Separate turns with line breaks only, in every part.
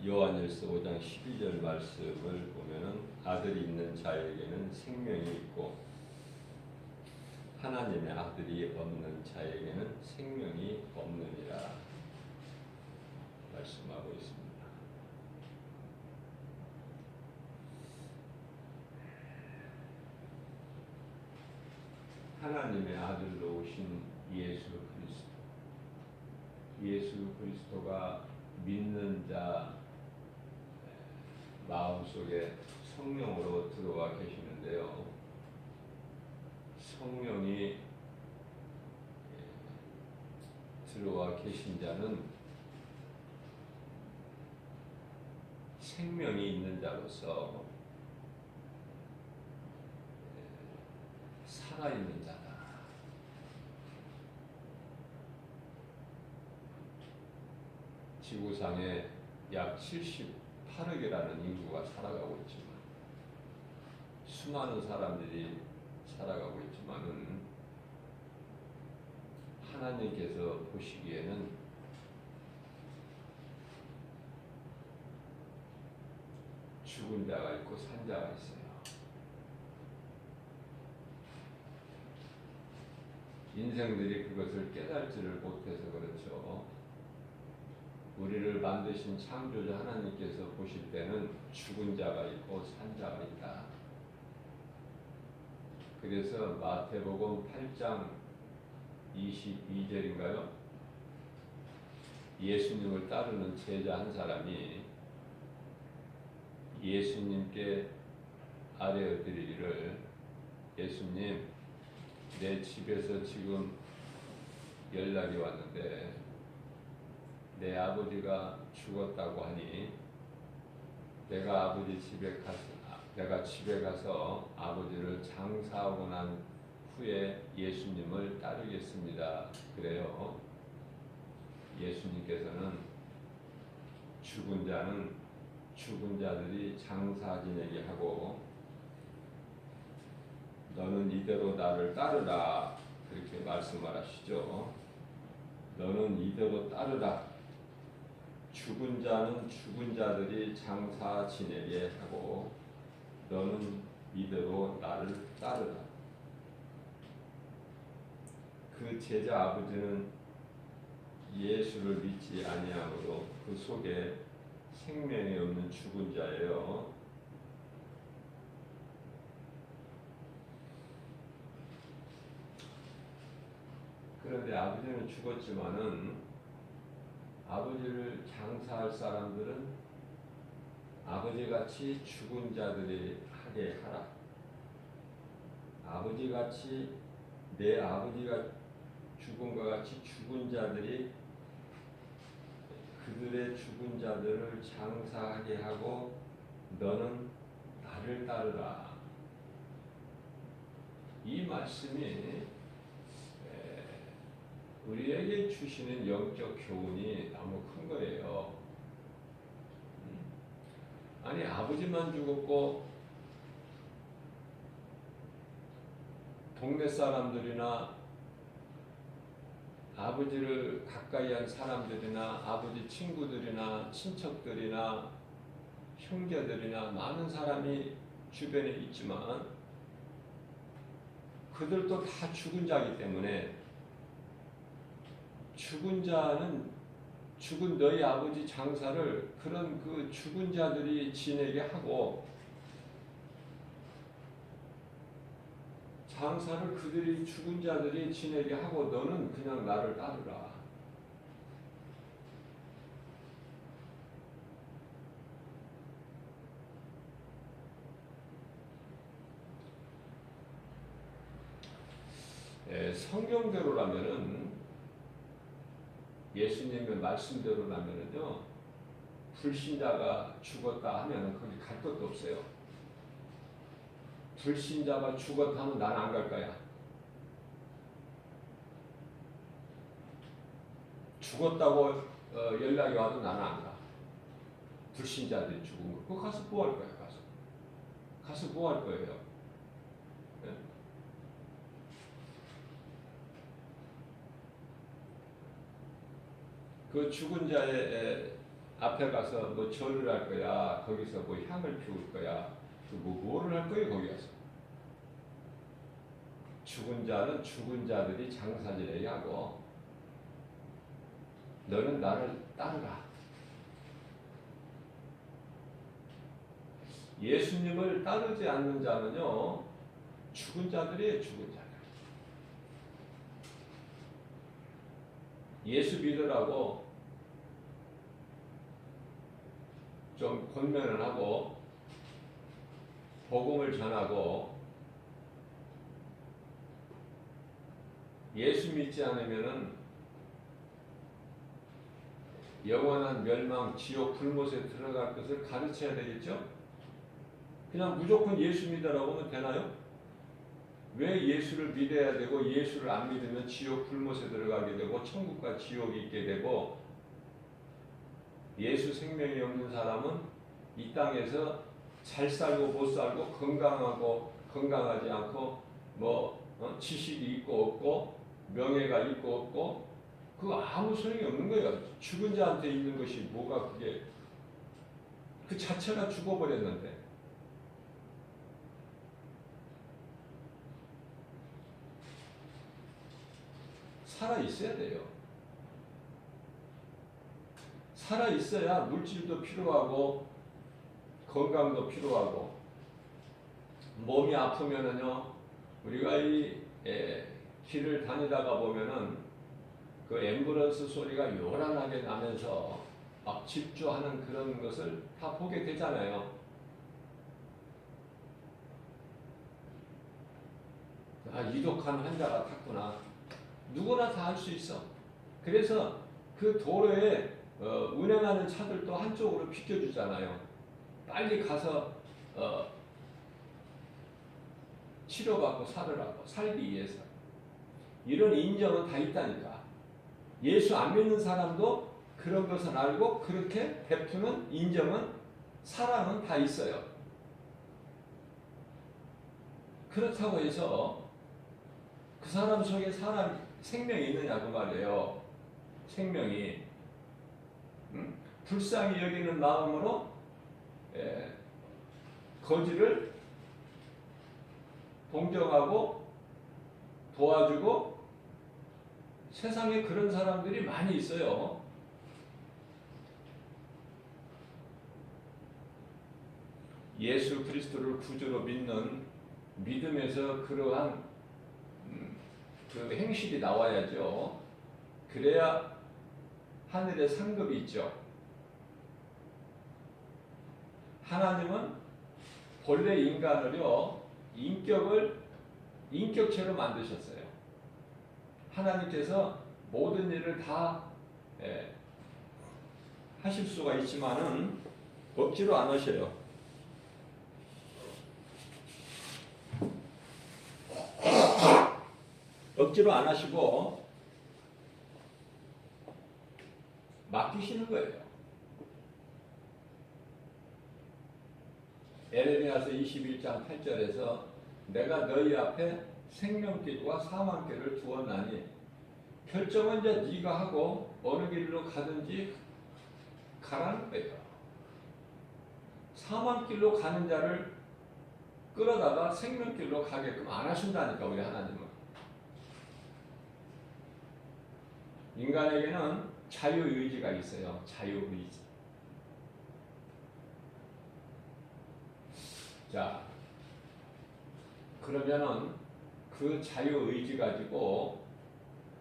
요한일서 5장 12절 말씀을 보면은 아들이 있는 자에게는 생명이 있고 하나님의 아들이 없는 자에게는 생명이 없느니라 말씀하고 있습니다. 하나님의 아들로 오신 예수 그리스도, 예수 그리스도가 믿는 자 마음속에 성령으로 들어와 계시는데요. 성령이 들어와 계신 자는 생명이 있는 자로서 살아있는 자다. 지구상에 약 78억이라는 인구가 살아가고 있지만 수많은 사람들이 살아가고 있지만은 하나님께서 보시기에는 죽은 자가 있고 산 자가 있어요. 인생들이 그것을 깨달지를 못해서 그렇죠. 우리를 만드신 창조자 하나님께서 보실 때는 죽은 자가 있고 산 자가 있다. 그래서 마태복음 8장 22절인가요? 예수님을 따르는 제자 한 사람이 예수님께 아뢰어드리기를, 예수님, 내 집에서 지금 연락이 왔는데 내 아버지가 죽었다고 하니 내가 집에 가서 아버지를 장사하고 난 후에 예수님을 따르겠습니다. 그래요. 예수님께서는 죽은 자는 죽은 자들이 장사 지내게 하고 너는 이대로 나를 따르라 그렇게 말씀하시죠. 너는 이대로 따르라. 죽은 자는 죽은 자들이 장사 지내게 하고 너는 이대로 나를 따르라. 그 제자 아버지는 예수를 믿지 아니하므로 그 속에 생명이 없는 죽은 자예요. 그런데 아버지는 죽었지만은 아버지를 장사할 사람들은 아버지같이 죽은 자들이 하게 하라. 아버지같이 내 아버지가 죽은 것 같이 죽은 자들이 그들의 죽은 자들을 장사하게 하고 너는 나를 따르라. 이 말씀이 우리에게 주시는 영적 교훈이 너무 큰 거예요. 아니 아버지만 죽었고 동네 사람들이나 아버지를 가까이 한 사람들이나 아버지 친구들이나 친척들이나 형제들이나 많은 사람이 주변에 있지만 그들도 다 죽은 자이기 때문에 죽은 자는 죽은 너희 아버지 장사를 그런 그 죽은 자들이 지내게 하고 장사를 그들이 죽은 자들이 지내게 하고 너는 그냥 나를 따르라. 성경대로라면은 예수님의 말씀대로라면은요 불신자가 죽었다 하면은 거기 갈 것도 없어요. 불신자가 죽었다 하면 난 안 갈 거야. 죽었다고 연락이 와도 나는 안 가. 불신자들이 죽은 거. 그거 가서 뭐 할 거야? 가서 뭐 할 거예요? 네? 그 죽은 자의 앞에 가서 뭐 절을 할 거야. 거기서 뭐 향을 피울 거야. 뭐를 할 거예요 거기 가서. 죽은 자는 죽은 자들이 장사지내게 하고 너는 나를 따르라. 예수님을 따르지 않는 자는요 죽은 자들이에요. 죽은 자들. 예수 믿으라고 좀 권면을 하고 복음을 전하고 예수 믿지 않으면은 영원한 멸망, 지옥, 불못에 들어갈 것을 가르쳐야 되겠죠? 그냥 무조건 예수 믿으라고 하면 되나요? 왜 예수를 믿어야 되고 예수를 안 믿으면 지옥, 불못에 들어가게 되고 천국과 지옥이 있게 되고 예수 생명이 없는 사람은 이 땅에서 잘 살고 못 살고 건강하고 건강하지 않고 지식이 있고 없고 명예가 있고 없고 그거 아무 소용이 없는 거예요. 죽은 자한테 있는 것이 뭐가 그게 그 자체가 죽어버렸는데 살아 있어야 돼요. 살아 있어야 물질도 필요하고 건강도 필요하고 몸이 아프면은요 우리가 이 길을 다니다가 보면은 그 앰뷸런스 소리가 요란하게 나면서 막 집주하는 그런 것을 다 보게 되잖아요. 아, 이독한 환자가 탔구나. 누구나 다 할 수 있어. 그래서 그 도로에 운행하는 차들도 한쪽으로 비켜주잖아요. 빨리 가서 치료받고 살기 위해서. 이런 인정은 다 있다니까. 예수 안 믿는 사람도 그런 것은 알고 그렇게 베푸는 인정은 사랑은 다 있어요. 그렇다고 해서 그 사람 속에 생명이 있느냐고 말이에요. 생명이 불쌍히 여기는 마음으로 거지를 동정하고 도와주고 세상에 그런 사람들이 많이 있어요. 예수 그리스도를 구주로 믿는 믿음에서 그러한 그 행실이 나와야죠. 그래야 하늘에 상급이 있죠. 하나님은 본래 인간을요 인격체로 만드셨어요. 하나님께서 모든 일을 다 하실 수가 있지만은 억지로 안 하셔요. 억지로 안 하시고 맡기시는 거예요. 에레미야서 21장 8절에서 내가 너희 앞에 생명길과 사망길을 두었나니 결정은 이제 네가 하고 어느 길로 가든지 가라는 거예요. 사망길로 가는 자를 끌어다가 생명길로 가게끔 안 하신다니까 우리 하나님은. 인간에게는 자유의지가 있어요. 자유의지. 자, 그러면은 그 자유의지 가지고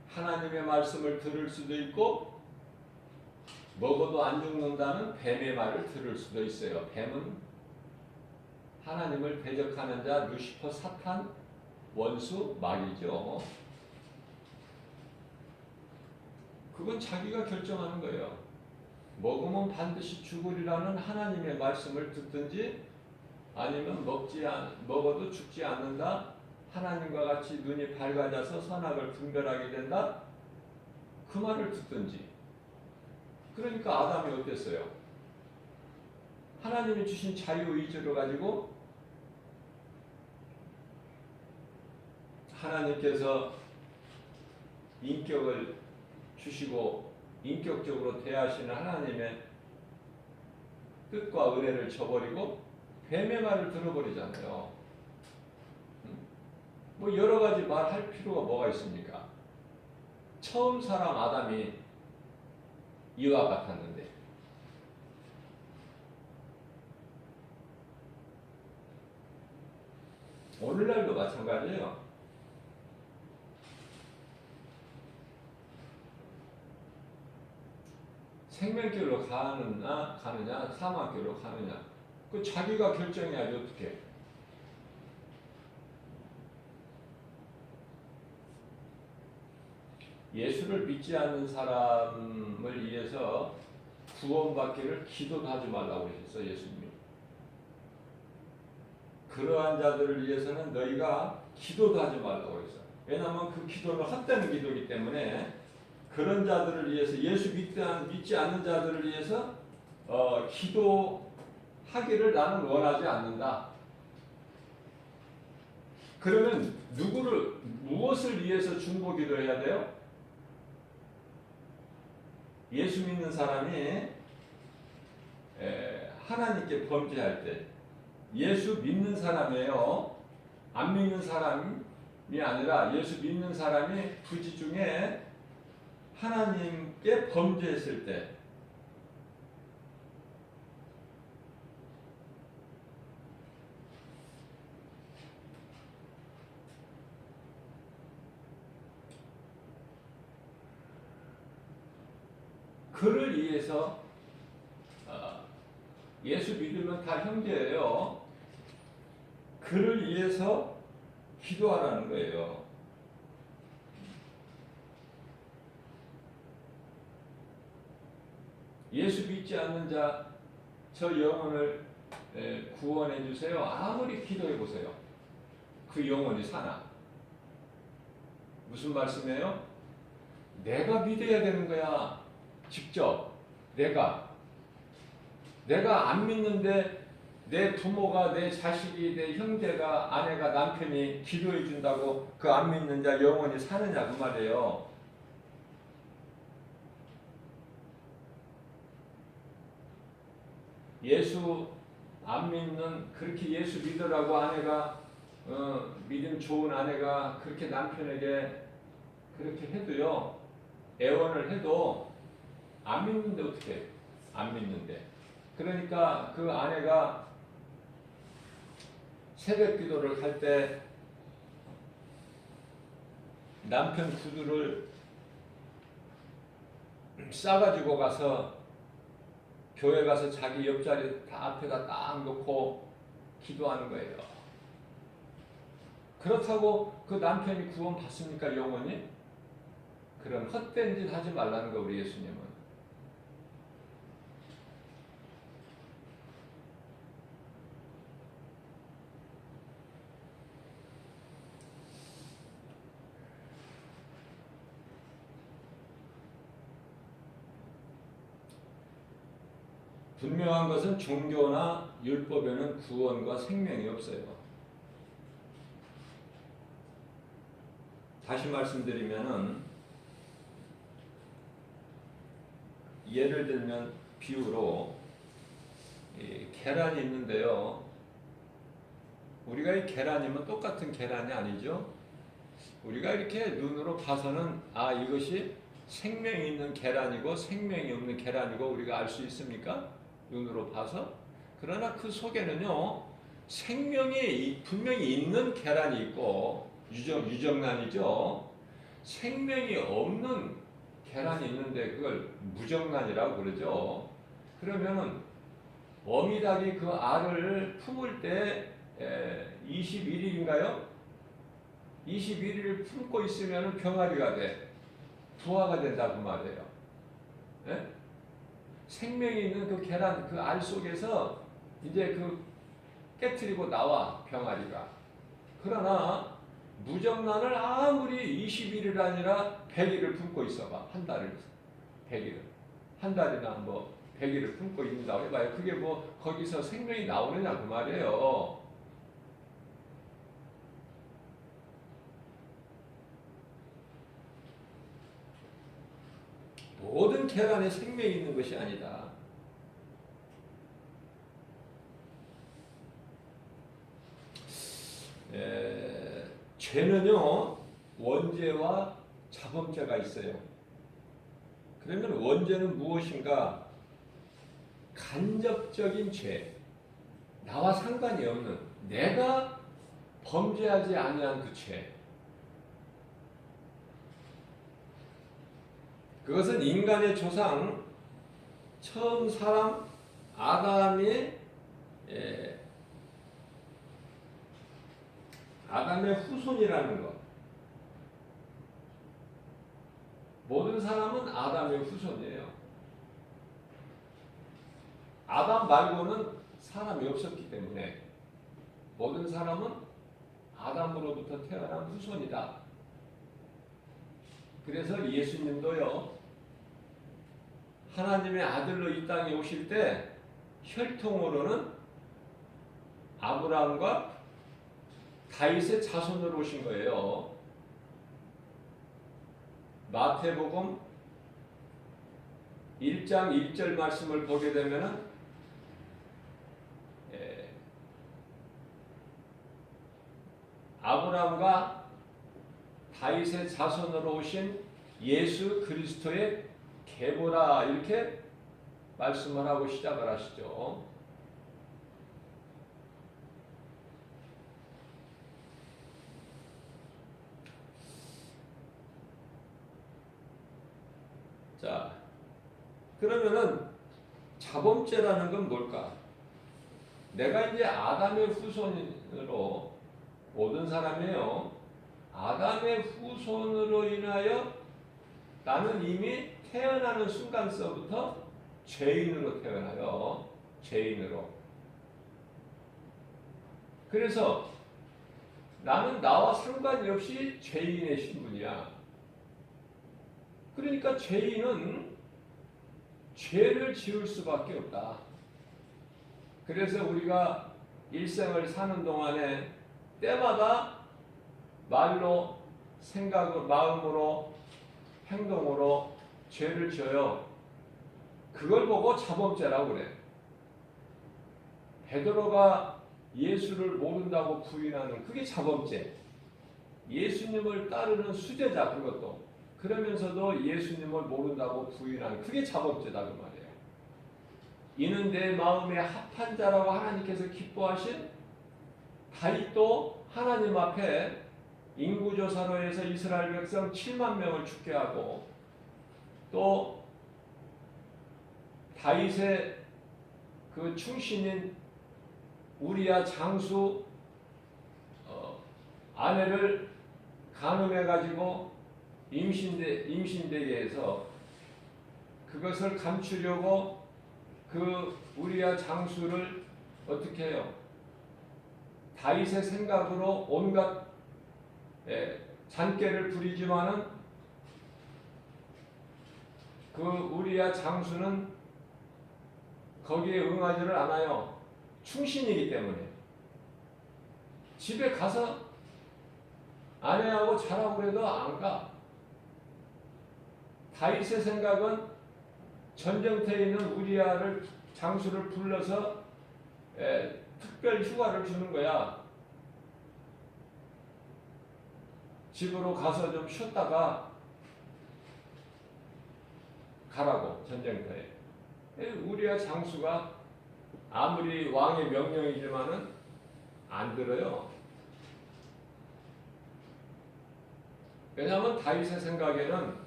하나님의 말씀을 들을 수도 있고 먹어도 안 죽는다는 뱀의 말을 들을 수도 있어요. 뱀은 하나님을 대적하는 자 루시퍼 사탄 원수 마귀죠. 그건 자기가 결정하는 거예요. 먹으면 반드시 죽으리라는 하나님의 말씀을 듣든지 아니면 먹어도 죽지 않는다. 하나님과 같이 눈이 밝아져서 선악을 분별하게 된다. 그 말을 듣든지. 그러니까 아담이 어땠어요? 하나님이 주신 자유의지를 가지고 하나님께서 인격을 주시고 인격적으로 대하시는 하나님의 뜻과 은혜를 저버리고 뱀의 말을 들어버리잖아요. 뭐 여러 가지 말할 필요가 뭐가 있습니까? 처음 사람 아담이 이와 같았는데 오늘날도 마찬가지예요. 생명길로 가느냐 사망길로 가느냐 그 자기가 결정해야지 어떻게. 예수를 믿지 않는 사람을 위해서 구원받기를 기도도 하지 말라고 하셨어요. 예수님이. 그러한 자들을 위해서는 너희가 기도도 하지 말라고 했어요. 왜냐하면 그 기도는 헛되는 기도이기 때문에 그런 자들을 위해서 예수 믿지 않는 자들을 위해서 기도하기를 나는 원하지 않는다. 그러면 무엇을 위해서 중보 기도해야 돼요? 예수 믿는 사람이 하나님께 범죄할 때 예수 믿는 사람이에요. 안 믿는 사람이 아니라 예수 믿는 사람이 부지 중에 하나님께 범죄했을 때 그를 위해서 예수 믿으면 다 형제예요. 그를 위해서 기도하라는 거예요. 예수 믿지 않는 자, 저 영혼을 구원해 주세요. 아무리 기도해 보세요. 그 영혼이 사나? 무슨 말씀이에요? 내가 믿어야 되는 거야. 직접 내가 안 믿는데 내 부모가, 내 자식이, 내 형제가, 아내가, 남편이 기도해 준다고 그 안 믿는 자 영혼이 사느냐 그 말이에요. 예수 안 믿는, 그렇게 예수 믿으라고 아내가 믿음 좋은 아내가 그렇게 남편에게 그렇게 해도요, 애원을 해도 안 믿는데 어떻게? 안 믿는데. 그러니까 그 아내가 새벽 기도를 할 때 남편 구두를 싸가지고 가서 교회 가서 자기 옆자리 다 앞에다 딱 놓고 기도하는 거예요. 그렇다고 그 남편이 구원 받습니까, 영원히? 그런 헛된 짓 하지 말라는 거, 우리 예수님은. 분명한 것은 종교나 율법에는 구원과 생명이 없어요. 다시 말씀드리면은, 예를 들면 비유로 계란이 있는데요. 우리가 이 계란이면 똑같은 계란이 아니죠. 우리가 이렇게 눈으로 봐서는 이것이 생명이 있는 계란이고 생명이 없는 계란이고 우리가 알 수 있습니까? 눈으로 봐서. 그러나 그 속에는요, 생명이 분명히 있는 계란이 있고 유정란이죠. 생명이 없는 계란이 있는데 그걸 무정란이라고 그러죠. 그러면은 어미닭이 그 알을 품을 때 21일인가요? 21일을 품고 있으면 병아리가 돼. 부화가 된다 그 말이에요. 네? 생명이 있는 그 계란, 그 알 속에서 이제 그 깨트리고 나와 병아리가. 그러나 무정란을 아무리 21일 아니라 100일을 품고 있어봐. 한 달을 100일, 한 달이나 뭐 100일을 품고 있는다고 해봐요. 그게 뭐 거기서 생명이 나오느냐 그 말이에요. 모든 계란에 생명이 있는 것이 아니다. 죄는요 원죄와 자범죄가 있어요. 그러면 원죄는 무엇인가? 간접적인 죄, 나와 상관이 없는 내가 범죄하지 아니한 그 죄. 그것은 인간의 조상 처음 사람 아담의 후손이라는 것. 모든 사람은 아담의 후손이에요. 아담 말고는 사람이 없었기 때문에 모든 사람은 아담으로부터 태어난 후손이다. 그래서 예수님도요, 하나님의 아들로 이 땅에 오실 때 혈통으로는 아브라함과 다윗의 자손으로 오신 거예요. 마태복음 1장 1절 말씀을 보게 되면은 아브라함과 다윗의 자손으로 오신 예수 그리스도의 계보라 이렇게 말씀을 하고 시작을 하시죠. 자, 그러면은 자범죄라는 건 뭘까? 내가 이제 아담의 후손으로 모든 사람이에요. 아담의 후손으로 인하여 나는 이미 태어나는 순간서부터 죄인으로 태어나요. 죄인으로. 그래서 나는 나와 상관이 없이 죄인의 신분이야. 그러니까 죄인은 죄를 지을 수밖에 없다. 그래서 우리가 일생을 사는 동안에 때마다 말로, 생각으로, 마음으로, 행동으로 죄를 지어요. 그걸 보고 자범죄라고 그래. 베드로가 예수를 모른다고 부인하는 그게 자범죄. 예수님을 따르는 수제자 그것도. 그러면서도 예수님을 모른다고 부인하는 그게 자범죄다 그 말이에요. 이는 내 마음에 합한 자라고 하나님께서 기뻐하신 다윗도 하나님 앞에 인구조사로 해서 이스라엘 백성 7만 명을 죽게 하고 또 다윗의 그 충신인 우리야 장수 아내를 간음해가지고 임신되게 해서 그것을 감추려고 그 우리야 장수를 어떻게 해요? 다윗의 생각으로 온갖 잔꾀를 부리지만은 그 우리야 장수는 거기에 응하지를 않아요. 충신이기 때문에. 집에 가서 아내하고 자라고 그래도 안 가. 다윗의 생각은 전쟁터에 있는 우리야를 장수를 불러서 특별 휴가를 주는 거야. 집으로 가서 좀 쉬었다가 가라고 전쟁터에. 우리야 장수가 아무리 왕의 명령이지만은 안 들어요. 왜냐하면 다윗의 생각에는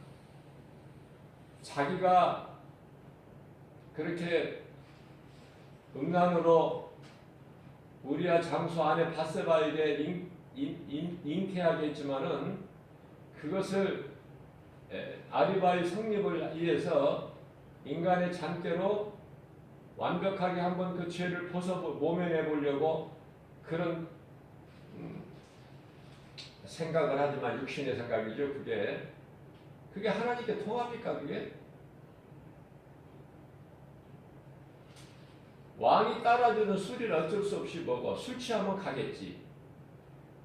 자기가 그렇게 음란으로 우리야 장수 아내 밧세바에게 잉태하게 했지만은 그것을 아리바의 성립을 위해서 인간의 잔꾀로 완벽하게 한번 그 죄를 모면해 보려고 그런 생각을 하지만 육신의 생각이죠. 그게 하나님께 통합니까? 그게? 왕이 따라주는 술을 어쩔 수 없이 먹어. 술 취하면 가겠지.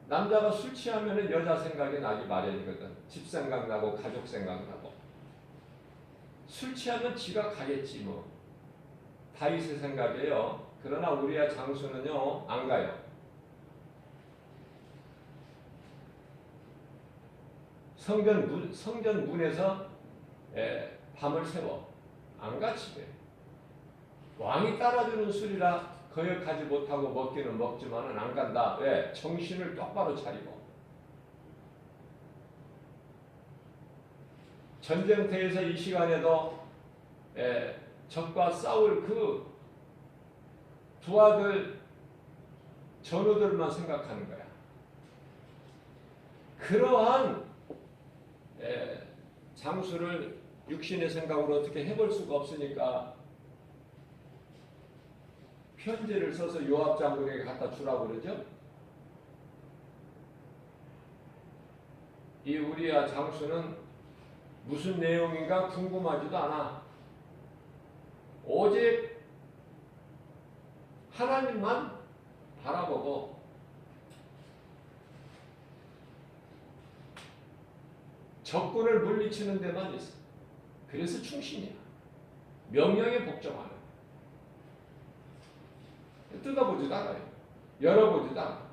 남자가 술 취하면 여자 생각이 나기 마련이거든. 집 생각나고 가족 생각나고. 술 취하면 지가 가겠지 뭐. 다윗의 생각이에요. 그러나 우리야 장수는요 안 가요. 성전 문에서 밤을 새워 안 가 집에. 왕이 따라주는 술이라 거역하지 못하고 먹기는 먹지만은 안 간다. 왜? 정신을 똑바로 차리고. 전쟁터에서 이 시간에도 적과 싸울 그 두 아들 전우들만 생각하는 거야. 그러한 장수를 육신의 생각으로 어떻게 해볼 수가 없으니까 편지를 써서 요압 장군에게 갖다 주라고 그러죠. 이 우리야 장수는 무슨 내용인가 궁금하지도 않아. 오직 하나님만 바라보고 적군을 물리치는 데만 있어. 그래서 충신이야. 명령에 복종하는. 뜯어보지도 않아요. 열어보지도 않아.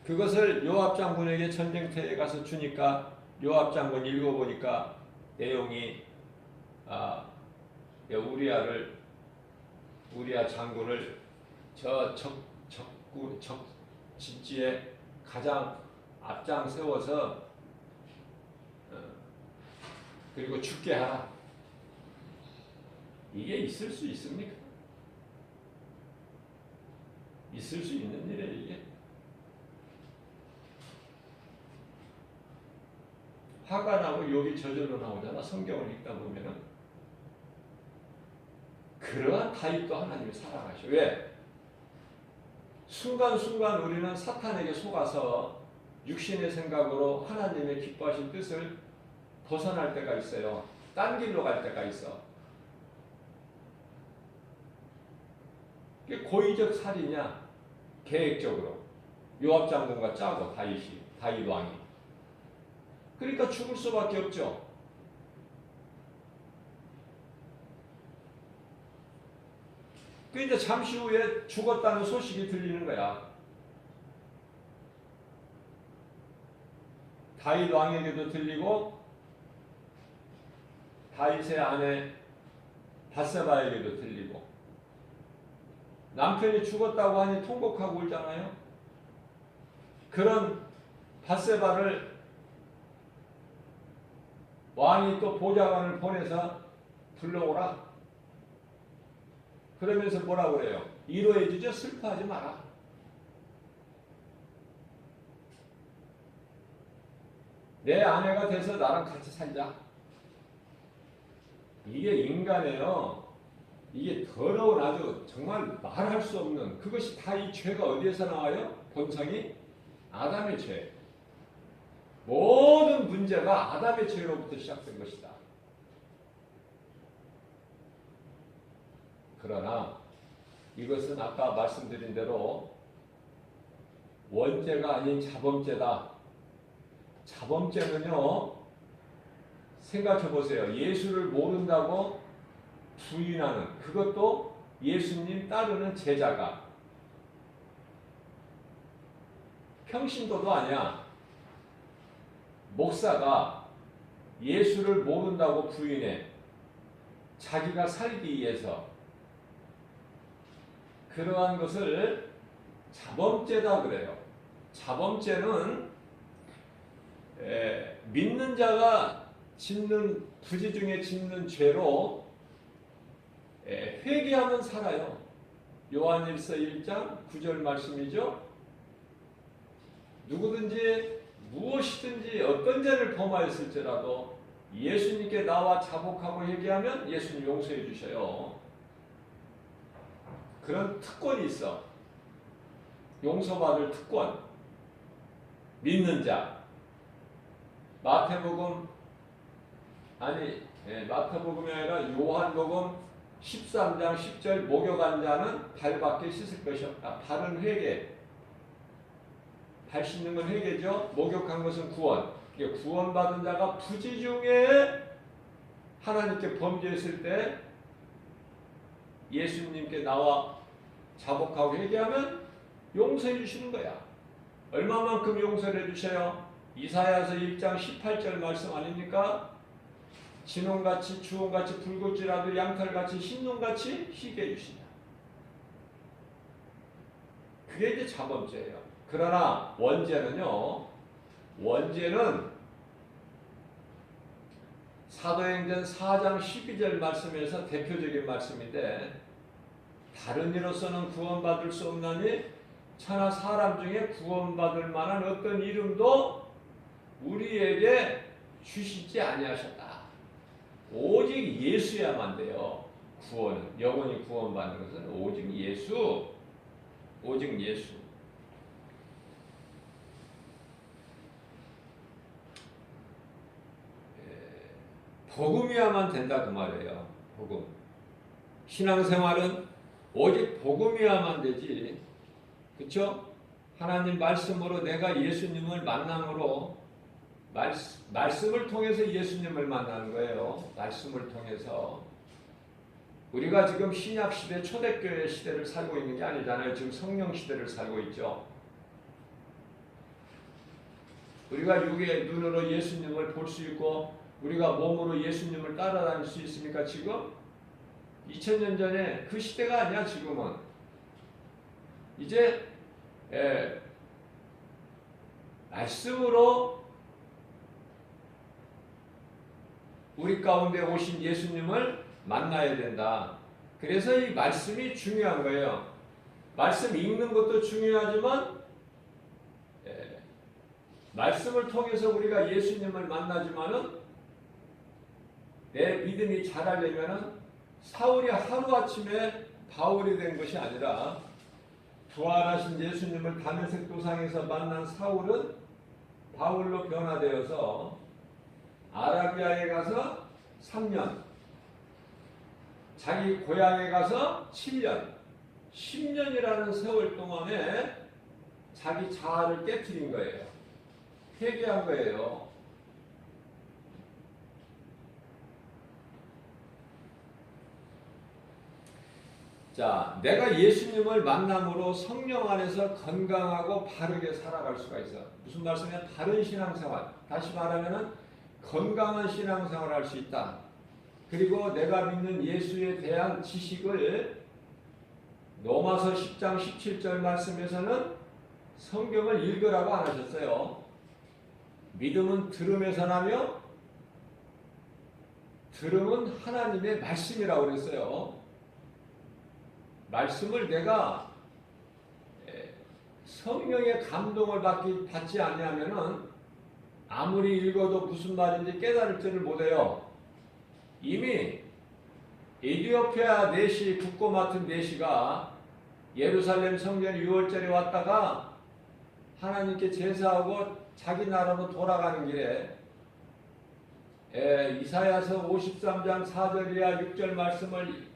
그것을 요압 장군에게 전쟁터에 가서 주니까 요압 장군 읽어보니까 내용이 우리아 장군을 저 적 진지에 가장 앞장 세워서 그리고 죽게 하라. 이게 있을 수 있습니까? 있을 수 있는 일이에요, 이게. 화가 나고 욕이 저절로 나오잖아. 성경을 읽다 보면은. 그러한 다윗도 하나님이 사랑하셔. 왜? 순간순간 우리는 사탄에게 속아서 육신의 생각으로 하나님의 기뻐하신 뜻을 벗어날 때가 있어요. 딴 길로 갈 때가 있어. 그게 고의적 살이냐? 계획적으로. 요압 장군과 짜고 다윗 왕이. 그러니까 죽을 수밖에 없죠. 그러니까 잠시 후에 죽었다는 소식이 들리는 거야. 다윗 왕에게도 들리고 다윗의 아내 밧세바에게도 들리고. 남편이 죽었다고 하니 통곡하고 울잖아요. 그런 밧세바를 왕이 또 보좌관을 보내서 불러오라. 그러면서 뭐라고 그래요? 위로해 주죠. 슬퍼하지 마라. 내 아내가 돼서 나랑 같이 살자. 이게 인간이에요. 이게 더러운 아주 정말 말할 수 없는 그것이 다 이 죄가 어디에서 나와요? 본성이 아담의 죄. 모든 문제가 아담의 죄로부터 시작된 것이다. 그러나 이것은 아까 말씀드린 대로 원죄가 아닌 자범죄다. 자범죄는요, 생각해 보세요. 예수를 모른다고 부인하는, 그것도 예수님 따르는 제자가 평신도도 아니야. 목사가 예수를 모른다고 부인해. 자기가 살기 위해서. 그러한 것을 자범죄다 그래요. 자범죄는 믿는 자가 짓는 부지 중에 짓는 죄로 회개하면 살아요. 요한일서 1장 9절 말씀이죠. 누구든지 무엇이든지 어떤 죄를 범하였을지라도 예수님께 나와 자복하고 회개하면 예수님 용서해 주셔요. 그런 특권이 있어. 용서받을 특권. 믿는 자. 마태복음이 아니라 요한복음 13장 10절 목욕한 자는 발밖에 씻을 것이 없다. 발은 회개. 발 씻는 건 회개죠. 목욕한 것은 구원. 구원받은 자가 부지 중에 하나님께 범죄했을 때 예수님께 나와 자복하고 회개하면 용서해 주시는 거야. 얼마만큼 용서를 해주셔요? 이사야서 1장 18절 말씀 아닙니까? 진홍같이 주홍같이 붉을지라도 양털같이 흰눈같이 희게 해주신다. 그게 이제 자범죄예요. 그러나 원죄는요. 원죄는 사도행전 4장 12절 말씀에서 대표적인 말씀인데 다른 이로서는 구원받을 수 없나니 천하 사람 중에 구원받을 만한 어떤 이름도 우리에게 주시지 아니하셨다. 오직 예수야만 돼요. 구원은 영원히 구원받는 것은 오직 예수. 오직 예수. 복음이야만 된다 그 말이에요. 복음. 신앙생활은 오직 복음이야만 되지. 그렇죠? 하나님 말씀으로 내가 예수님을 만남으로 말씀을 통해서 예수님을 만나는 거예요. 말씀을 통해서. 우리가 지금 신약 시대 초대교회 시대를 살고 있는 게 아니잖아요. 지금 성령 시대를 살고 있죠. 우리가 육의 눈으로 예수님을 볼 수 있고 우리가 몸으로 예수님을 따라다닐 수 있습니까? 지금 2000년 전에 그 시대가 아니야. 지금은 이제 말씀으로 우리 가운데 오신 예수님을 만나야 된다. 그래서 이 말씀이 중요한 거예요. 말씀 읽는 것도 중요하지만 말씀을 통해서 우리가 예수님을 만나지만은 내 믿음이 자라려면은 사울이 하루아침에 바울이 된 것이 아니라 부활하신 예수님을 다메섹 도상에서 만난 사울은 바울로 변화되어서 아라비아에 가서 3년, 자기 고향에 가서 7년, 10년이라는 세월 동안에 자기 자아를 깨트린 거예요. 회개한 거예요. 자, 내가 예수님을 만남으로 성령 안에서 건강하고 바르게 살아갈 수가 있어. 무슨 말씀이냐? 바른 신앙생활. 다시 말하면은 건강한 신앙생활을 할 수 있다. 그리고 내가 믿는 예수에 대한 지식을 로마서 10장 17절 말씀에서는 성경을 읽으라고 안 하셨어요. 믿음은 들음에서 나며 들음은 하나님의 말씀이라고 그랬어요. 말씀을 내가 성령의 감동을 받지 않으면은 아무리 읽어도 무슨 말인지 깨달을지를 못해요. 이미 에티오피아 내시 국고 맡은 내시가 예루살렘 성전 6월절에 왔다가 하나님께 제사하고 자기 나라로 돌아가는 길에 이사야서 53장 4절이야 6절 말씀을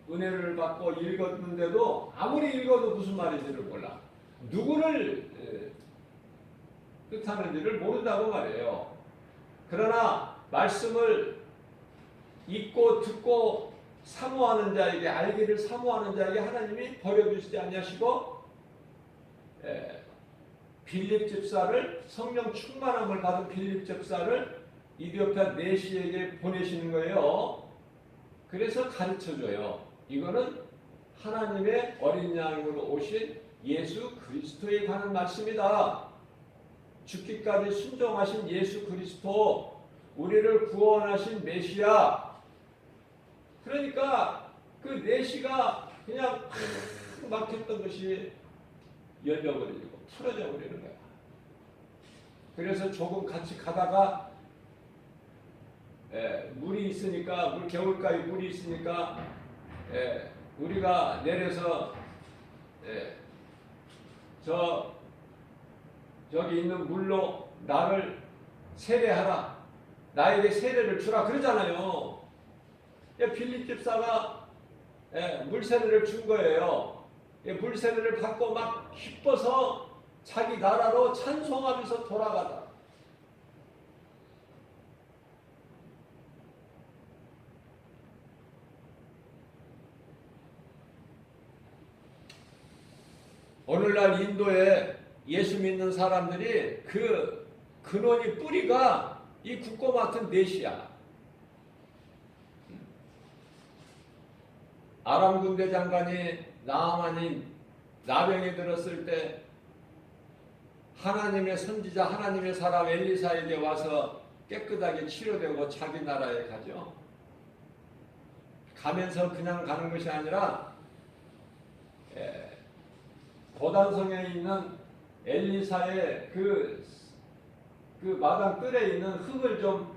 은혜를 받고 읽었는데도 아무리 읽어도 무슨 말인지를 몰라. 누구를 뜻하는지를 모른다고 말이에요. 그러나 말씀을 읽고 듣고 사모하는 자에게, 알기를 사모하는 자에게 하나님이 버려두시지 아니하시고 빌립 집사를, 성령 충만함을 받은 빌립 집사를 이디오피아 내시에게 보내시는 거예요. 그래서 가르쳐줘요. 이거는 하나님의 어린 양으로 오신 예수 그리스도에 관한 말씀이다. 죽기까지 순종하신 예수 그리스도, 우리를 구원하신 메시아. 그러니까 그 내시가 그냥 막혔던 것이 열려버리고 풀어져 버리는 거야. 그래서 조금 같이 가다가 물이 있으니까, 겨울가에 물이 있으니까 우리가 내려서 저기 있는 물로 나를 세례하라, 나에게 세례를 주라 그러잖아요. 빌립 집사가 물세례를 준 거예요. 물세례를 받고 막 기뻐서 자기 나라로 찬송하면서 돌아가다. 어느 오늘날 인도에 예수 믿는 사람들이 그 근원이 뿌리가 이 국고 맡은 넷이야. 아람 군대 장관이 나아만이 나병이 들었을 때 하나님의 선지자, 하나님의 사람 엘리사에게 와서 깨끗하게 치료되고 자기 나라에 가죠. 가면서 그냥 가는 것이 아니라 고단성에 있는 엘리사의 그 마당 뜰에 있는 흙을 좀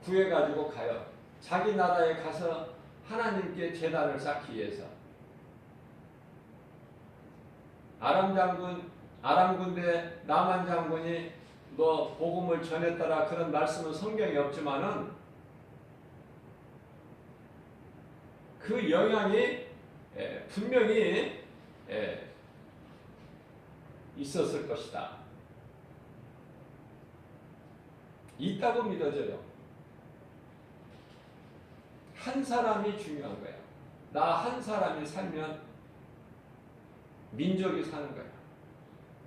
구해가지고 가요. 자기 나라에 가서 하나님께 제단을 쌓기 위해서. 아람 군대 나만 장군이 뭐 복음을 전했더라 그런 말씀은 성경에 없지만은 그 영향이 분명히 있었을 것이다. 있다고 믿어져요. 한 사람이 중요한 거야. 나 한 사람이 살면 민족이 사는 거야.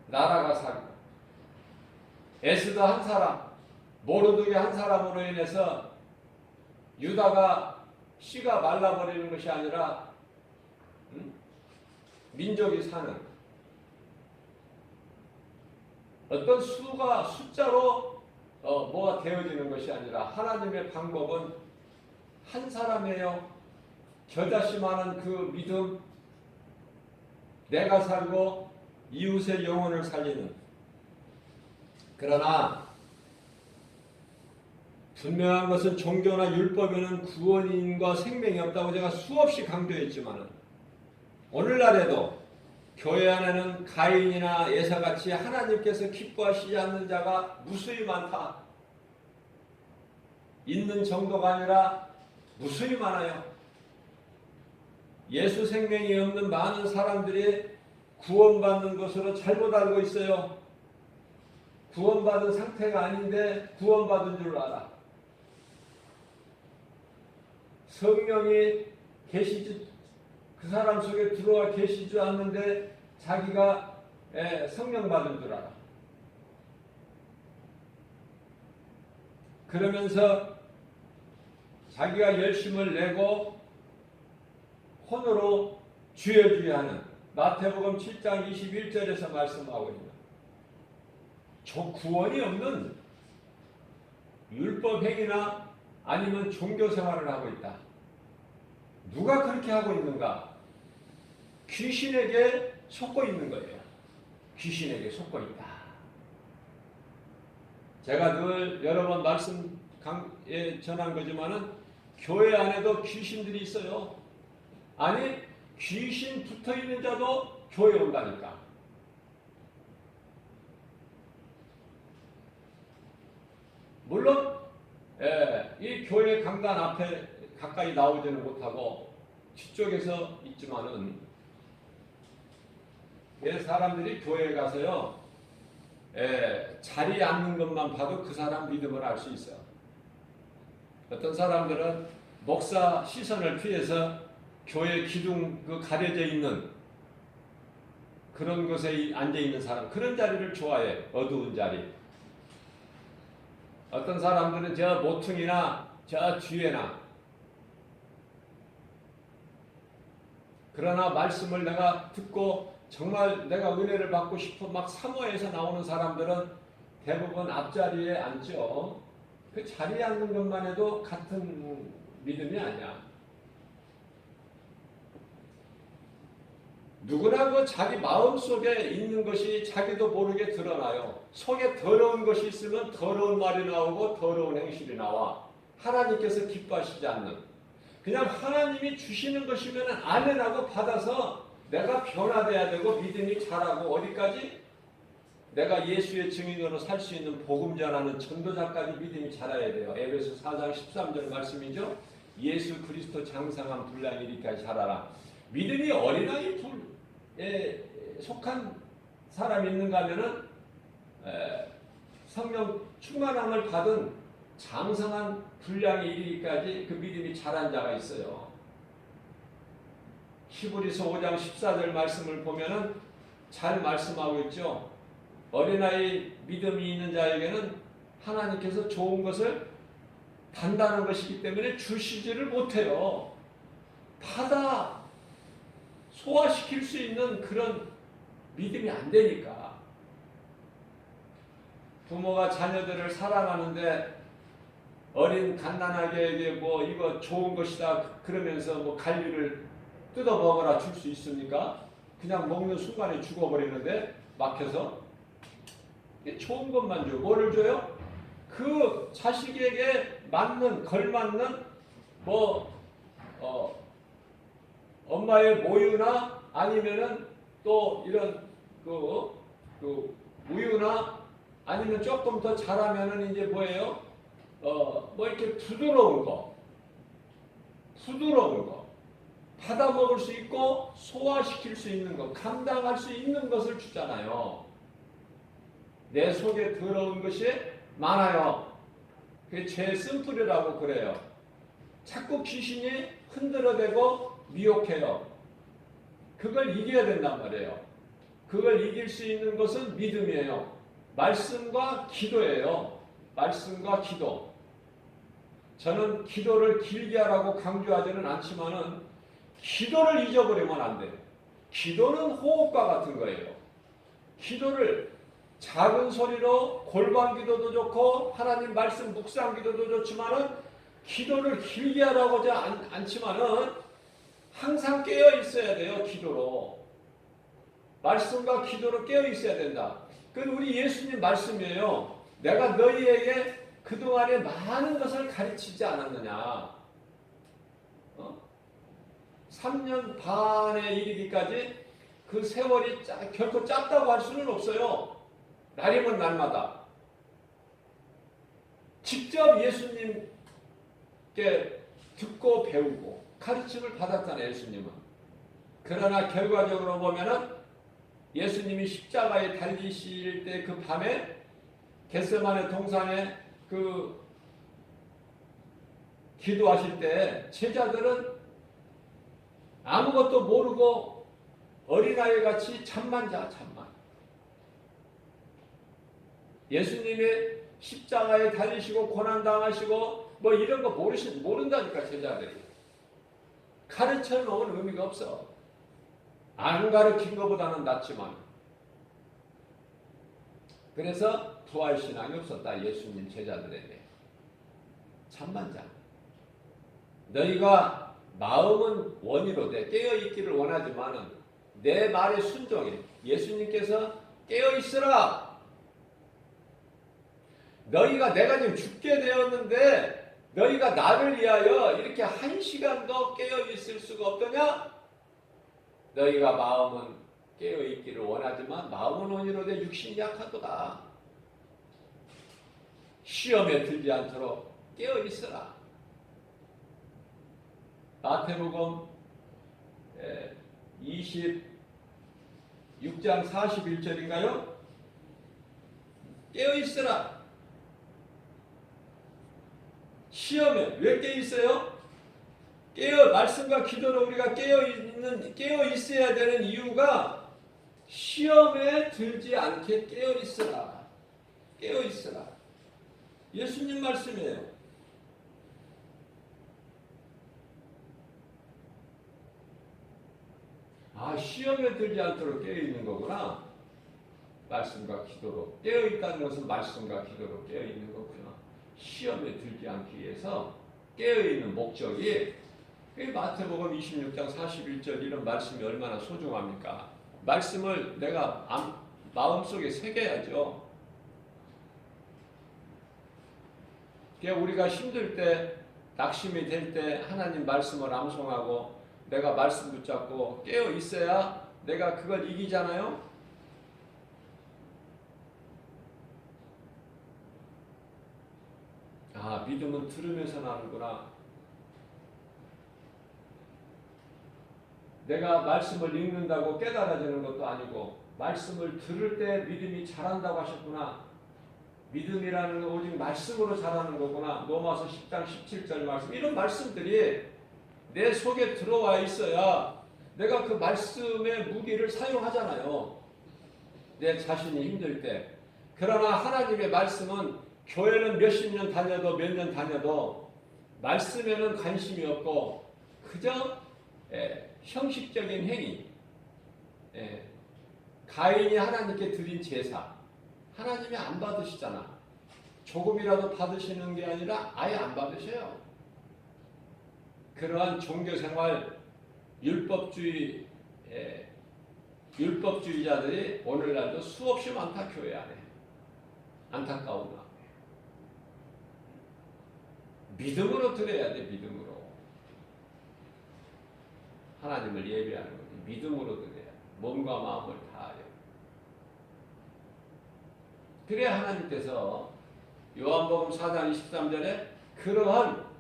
나라가 살고. 에스더 한 사람, 모르드게 한 사람으로 인해서 유다가 씨가 말라버리는 것이 아니라 민족이 사는 어떤 숫자로 뭐가 되어지는 것이 아니라 하나님의 방법은 한 사람이에요. 겨자씨만한 그 믿음, 내가 살고 이웃의 영혼을 살리는. 그러나 분명한 것은 종교나 율법에는 구원인과 생명이 없다고 제가 수없이 강조했지만 오늘날에도 교회 안에는 가인이나 예사같이 하나님께서 기뻐하시지 않는 자가 무수히 많다. 있는 정도가 아니라 무수히 많아요. 예수 생명이 없는 많은 사람들이 구원받는 것으로 잘못 알고 있어요. 구원받은 상태가 아닌데 구원받은 줄 알아. 성령이 계시지, 그 사람 속에 들어와 계시지 않는데 자기가 성령 받은 줄 알아. 그러면서 자기가 열심을 내고 혼으로 주여주여하는 마태복음 7장 21절에서 말씀하고 있는 구원이 없는 율법 행위나 아니면 종교 생활을 하고 있다. 누가 그렇게 하고 있는가? 귀신에게 속고 있는 거예요. 귀신에게 속고 있다. 제가 늘 여러 번 말씀에 전한 거지만은 교회 안에도 귀신들이 있어요. 아니 귀신 붙어있는 자도 교회 온다니까. 물론 이 교회 강단 앞에 가까이 나오지는 못하고 뒤쪽에서 있지만은 사람들이 교회에 가서요 자리에 앉는 것만 봐도 그 사람 믿음을 알 수 있어요. 어떤 사람들은 목사 시선을 피해서 교회 기둥 가려져 있는 그런 곳에 앉아 있는 사람, 그런 자리를 좋아해. 어두운 자리. 어떤 사람들은 저 모퉁이나 저 뒤에나. 그러나 말씀을 내가 듣고 정말 내가 은혜를 받고 싶어 막 사모해서 나오는 사람들은 대부분 앞자리에 앉죠. 그 자리에 앉는 것만 해도 같은 믿음이 아니야. 누구나 그 자기 마음 속에 있는 것이 자기도 모르게 드러나요. 속에 더러운 것이 있으면 더러운 말이 나오고 더러운 행실이 나와. 하나님께서 기뻐하시지 않는. 그냥 하나님이 주시는 것이면 아멘하고 받아서 내가 변화돼야 되고 믿음이 자라고 어디까지? 내가 예수의 증인으로 살 수 있는 복음 전하는 전도자까지 믿음이 자라야 돼요. 에베소 4장 13절 말씀이죠. 예수 그리스도 장성한 분량이 이리까지 자라라. 믿음이 어린아이 둘에 속한 사람이 있는가 하면은 성령 충만함을 받은 장성한 분량이 이르기까지 그 믿음이 자란 자가 있어요. 히브리서 5장 14절 말씀을 보면은 잘 말씀하고 있죠. 어린아이 믿음이 있는 자에게는 하나님께서 좋은 것을 단단한 것이기 때문에 주시지를 못해요. 받아 소화시킬 수 있는 그런 믿음이 안 되니까. 부모가 자녀들을 사랑하는데 어린 갓난아기에게 뭐 이거 좋은 것이다 그러면서 뭐 갈비를 뜯어 먹어라 줄 수 있습니까? 그냥 먹는 순간에 죽어버리는데 막혀서. 좋은 것만 줘. 뭐를 줘요? 그 자식에게 맞는 걸맞는 뭐 엄마의 모유나 아니면은 또 이런 그 우유나 아니면 조금 더 자라면은 이제 뭐예요? 뭐 이렇게 부드러운 거 받아 먹을 수 있고 소화시킬 수 있는 것, 감당할 수 있는 것을 주잖아요. 내 속에 더러운 것이 많아요. 그게 죄 쓴뿌리라고 그래요. 자꾸 귀신이 흔들어대고 미혹해요. 그걸 이겨야 된단 말이에요. 그걸 이길 수 있는 것은 믿음이에요. 말씀과 기도예요. 말씀과 기도. 저는 기도를 길게 하라고 강조하지는 않지만은 기도를 잊어버리면 안 돼요. 기도는 호흡과 같은 거예요. 기도를 작은 소리로 골반 기도도 좋고 하나님 말씀 묵상 기도도 좋지만은 기도를 길게 하라고자 않지만은 항상 깨어 있어야 돼요. 기도로. 말씀과 기도로 깨어 있어야 된다. 그건 우리 예수님 말씀이에요. 내가 너희에게 그동안에 많은 것을 가르치지 않았느냐. 3년 반에 이르기까지 그 세월이 결코 짧다고 할 수는 없어요. 날이면 날마다. 직접 예수님께 듣고 배우고 가르침을 받았잖아요. 예수님은. 그러나 결과적으로 보면은 예수님이 십자가에 달리실 때 그 밤에 겟세마네 동산에 그 기도하실 때 제자들은 아무것도 모르고 어린아이 같이 잠만 자. 예수님이 십자가에 달리시고 고난당하시고 뭐 이런 거 모른다니까 제자들이. 가르쳐 놓은 의미가 없어. 안 가르친 것보다는 낫지만. 그래서 부활신앙이 없었다. 예수님 제자들에게. 잠만 자. 너희가 마음은 원이로되 깨어있기를 원하지만은 내 말에 순종해. 예수님께서 깨어있으라. 너희가 내가 지금 죽게 되었는데 너희가 나를 위하여 이렇게 한 시간도 깨어있을 수가 없더냐? 너희가 마음은 깨어있기를 원하지만 마음은 원이로되 육신이 약하도다. 시험에 들지 않도록 깨어있으라. 마태복음 26장 41절인가요? 깨어있으라. 시험에 왜 깨어있어요? 말씀과 기도로 우리가 깨어있어야 되는 이유가 시험에 들지 않게 깨어있으라. 깨어있으라. 예수님 말씀이에요. 시험에 들지 않도록 깨어있는 거구나. 말씀과 기도로. 깨어있다는 것은 말씀과 기도로 깨어있는 거구나. 시험에 들지 않기 위해서 깨어있는 목적이 마태복음 26장 41절 이런 말씀이 얼마나 소중합니까? 말씀을 내가 마음속에 새겨야죠. 우리가 힘들 때, 낙심이 될 때 하나님 말씀을 암송하고 내가 말씀 붙잡고 깨어 있어야 내가 그걸 이기잖아요. 믿음은 들으면서 나는구나. 내가 말씀을 읽는다고 깨달아지는 것도 아니고 말씀을 들을 때 믿음이 자란다고 하셨구나. 믿음이라는 건 오직 말씀으로 자라는 거구나. 로마서 10장 17절 말씀. 이런 말씀들이 내 속에 들어와 있어야 내가 그 말씀의 무기를 사용하잖아요. 내 자신이 힘들 때. 그러나 하나님의 말씀은 교회는 몇십 년 다녀도 몇 년 다녀도 말씀에는 관심이 없고 그저 형식적인 행위, 가인이 하나님께 드린 제사 하나님이 안 받으시잖아. 조금이라도 받으시는 게 아니라 아예 안 받으셔요. 그러한 종교생활 율법주의자들이 오늘날도 수없이 많다. 교회 안에. 안타까운 마음에. 믿음으로 드려야 돼. 믿음으로. 하나님을 예배하는 거지. 믿음으로 드려야 돼. 몸과 마음을 다하여. 그래야 하나님께서 요한복음 4장 23절에 그러한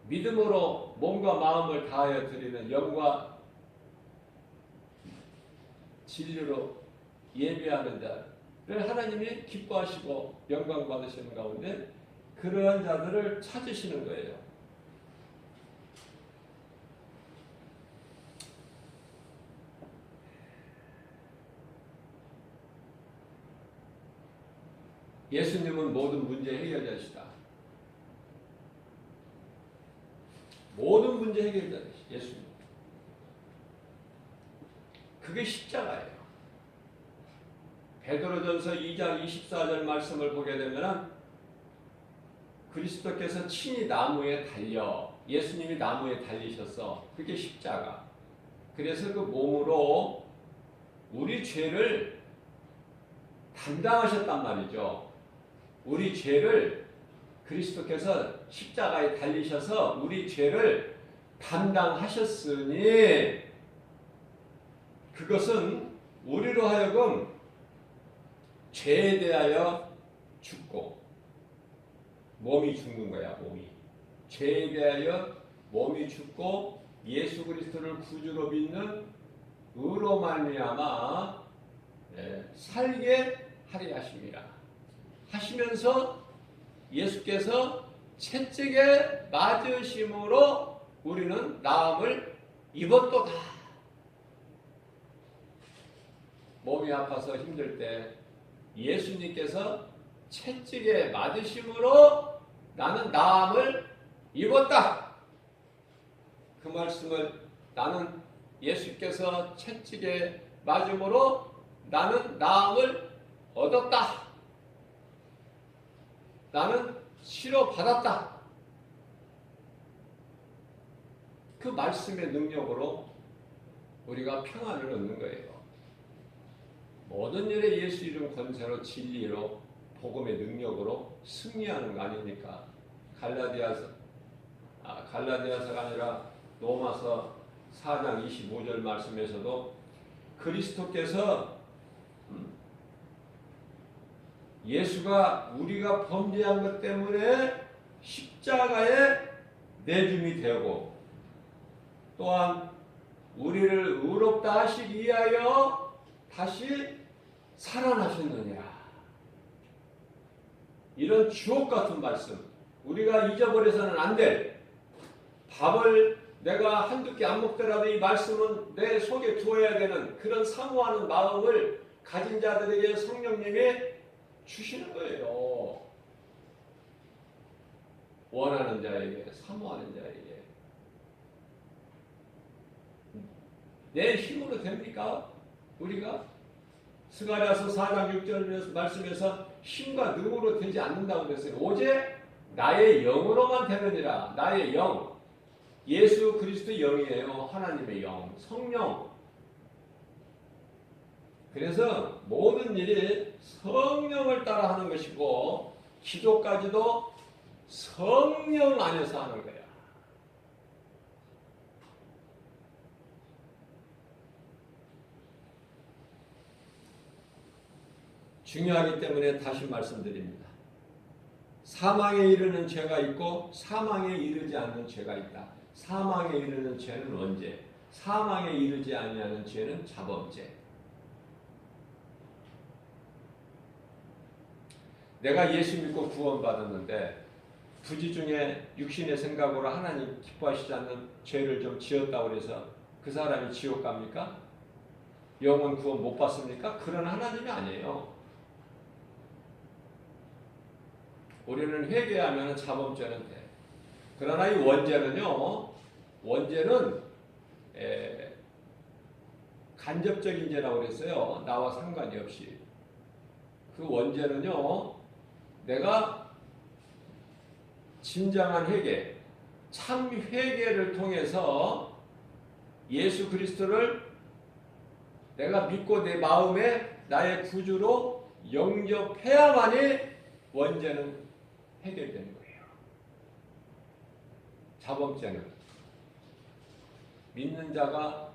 믿음으로 몸과 마음을 다하여 드리는 영과 진리로 예배하는 자를 하나님이 기뻐하시고 영광 받으시는 가운데 그러한 자들을 찾으시는 거예요. 예수님은 모든 문제 해결자시다. 모든 문제 해결자시다. 예수님. 그게 십자가예요. 베드로전서 2장 24절 말씀을 보게 되면 그리스도께서 친히 나무에 달려 예수님이 나무에 달리셔서 그게 십자가. 그래서 그 몸으로 우리 죄를 담당하셨단 말이죠. 우리 죄를 그리스도께서 십자가에 달리셔서 우리 죄를 담당하셨으니 그것은 우리로 하여금 죄에 대하여 죽고 몸이 죽는 거야. 몸이 죄에 대하여 몸이 죽고 예수 그리스도를 구주로 믿는 의로 말미암아 살게 하리 하심이라 하시면서 예수께서 채찍에 맞으심으로 우리는 나음을 입었도다. 몸이 아파서 힘들 때 예수님께서 채찍에 맞으심으로 나는 나음을 입었다. 그 말씀을 나는 예수께서 채찍에 맞음으로 나는 나음을 얻었다. 나는 치료받았다. 그 말씀의 능력으로 우리가 평안을 얻는 거예요. 모든 일에 예수 이름 권세로 진리로 복음의 능력으로 승리하는 거 아닙니까? 갈라디아서가 아니라 로마서 4장 25절 말씀에서도 그리스도께서 예수가 우리가 범죄한 것 때문에 십자가에 내줌이 되고 또한 우리를 의롭다 하시기 위하여 다시 살아나셨느냐. 이런 주옥 같은 말씀. 우리가 잊어버려서는 안 될 밥을 내가 한두 끼 안 먹더라도 이 말씀은 내 속에 두어야 되는 그런 사모하는 마음을 가진 자들에게 성령님이 주시는 거예요. 원하는 자에게, 사모하는 자에게. 내 힘으로 됩니까? 우리가? 스가랴서 4장 6절 말씀에서 힘과 능으로 되지 않는다고 그랬어요. 오직 나의 영으로만 되느니라. 나의 영. 예수 그리스도 영이에요. 하나님의 영. 성령. 그래서 모든 일이 성령을 따라 하는 것이고 기도까지도 성령 안에서 하는 거야. 중요하기 때문에 다시 말씀드립니다. 사망에 이르는 죄가 있고 사망에 이르지 않는 죄가 있다. 사망에 이르는 죄는 언제? 사망에 이르지 아니하는 죄는 자범죄. 내가 예수 믿고 구원받았는데 부지 중에 육신의 생각으로 하나님 기뻐하시지 않는 죄를 좀 지었다고 해서 그 사람이 지옥 갑니까? 영혼 구원 못 받습니까? 그런 하나님이 아니에요. 우리는 회개하면 자범죄는 돼. 그러나 이 원죄는요, 원죄는 간접적인 죄라고 그랬어요. 나와 상관이 없이. 그 원죄는요, 내가 진정한 회개, 참 회개를 통해서 예수 그리스도를 내가 믿고 내 마음에 나의 구주로 영접해야만이 원죄는 해결되는 거예요. 자범죄는 믿는 자가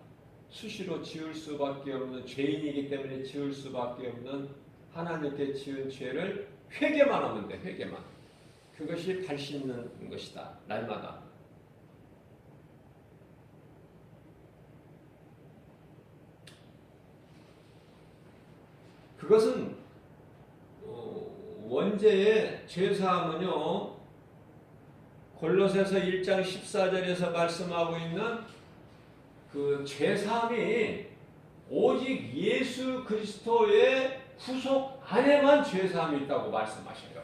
수시로 지을 수밖에 없는 죄인이기 때문에 지을 수밖에 없는 하나님께 지은 죄를 회개만 하면 돼. 회개만. 그것이 발 씻는 것이다. 날마다. 그것은 원죄의 죄사함은요, 골로새서 1장 14절에서 말씀하고 있는 그 죄사함이 오직 예수 그리스도의 구속 안에만 죄사함이 있다고 말씀하셔요.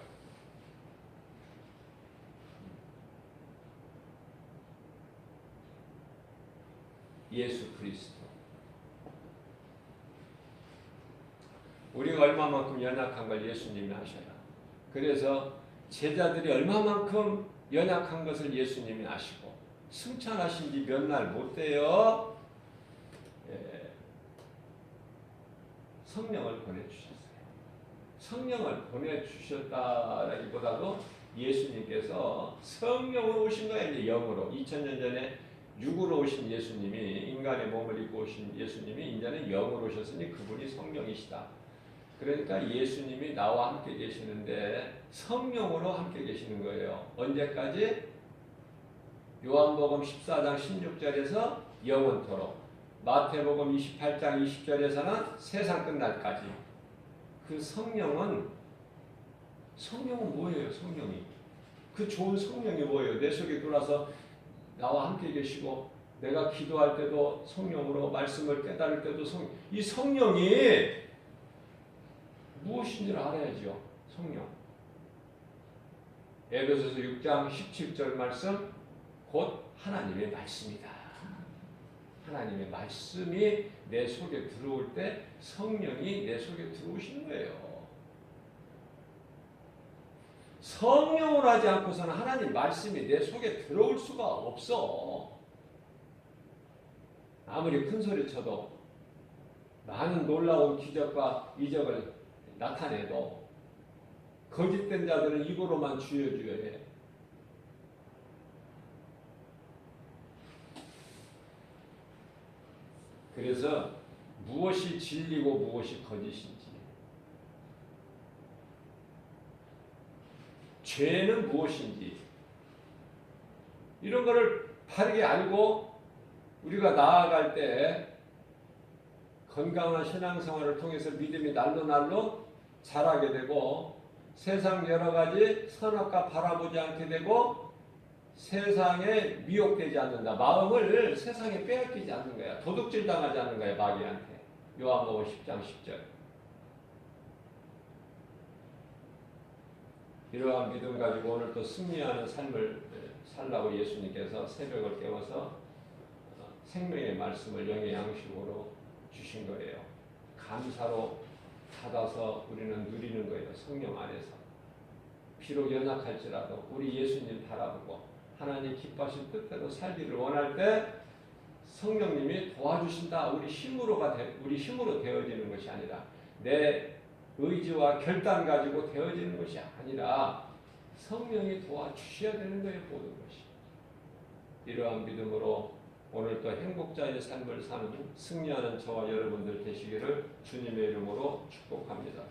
예수 그리스도. 우리가 얼마만큼 연약한 걸 예수님이 아셔요. 그래서 제자들이 얼마만큼 연약한 것을 예수님이 아시고 승천하신 지 몇 날 못 돼요. 성령을 보내주셨어요. 성령을 보내주셨다라기보다도 예수님께서 성령으로 오신 거예요. 이제 영으로. 2000년 전에 육으로 오신 예수님이, 인간의 몸을 입고 오신 예수님이 이제는 영으로 오셨으니 그분이 성령이시다. 그러니까 예수님이 나와 함께 계시는데 성령으로 함께 계시는 거예요. 언제까지? 요한복음 14장 16절에서 영원토록, 마태복음 28장 20절에서는 세상 끝날까지. 그 성령은 뭐예요? 성령이. 그 좋은 성령이 뭐예요? 내 속에 들어와서 나와 함께 계시고 내가 기도할 때도 성령으로, 말씀을 깨달을 때도 이 성령이 무엇인지를 알아야죠. 성령. 에베소서 6장 17절 말씀, 곧 하나님의 말씀이다. 하나님의 말씀이 내 속에 들어올 때 성령이 내 속에 들어오시는 거예요. 성령을 하지 않고서는 하나님 말씀이 내 속에 들어올 수가 없어. 아무리 큰 소리 쳐도, 많은 놀라운 기적과 이적을 나타내도 거짓된 자들은 입으로만 쥐어줘야 해. 그래서 무엇이 진리고 무엇이 거짓인지, 죄는 무엇인지, 이런 거를 바르게 알고 우리가 나아갈 때 건강한 신앙생활을 통해서 믿음이 날로 자라게 되고, 세상 여러 가지 선악과 바라보지 않게 되고, 세상에 미혹되지 않는다. 마음을 세상에 빼앗기지 않는 거야. 도둑질 당하지 않는 거야, 마귀한테. 요한복음 10장 10절. 이러한 믿음 가지고 오늘 또 승리하는 삶을 살라고 예수님께서 새벽을 깨워서 생명의 말씀을 영의 양식으로 주신 거예요. 감사로 받아서 우리는 누리는 거예요. 성령 안에서. 비록 연약할지라도 우리 예수님 바라보고 하나님 기뻐하신 뜻대로 살기를 원할 때 성령님이 도와주신다. 우리 힘으로 되어지는 것이 아니라, 내 의지와 결단 가지고 되어지는 것이 아니라 성령이 도와주셔야 되는 거예요. 모든 것이. 이러한 믿음으로 오늘 또 행복자의 삶을 사는 승리하는 저와 여러분들 되시기를 주님의 이름으로 축복합니다.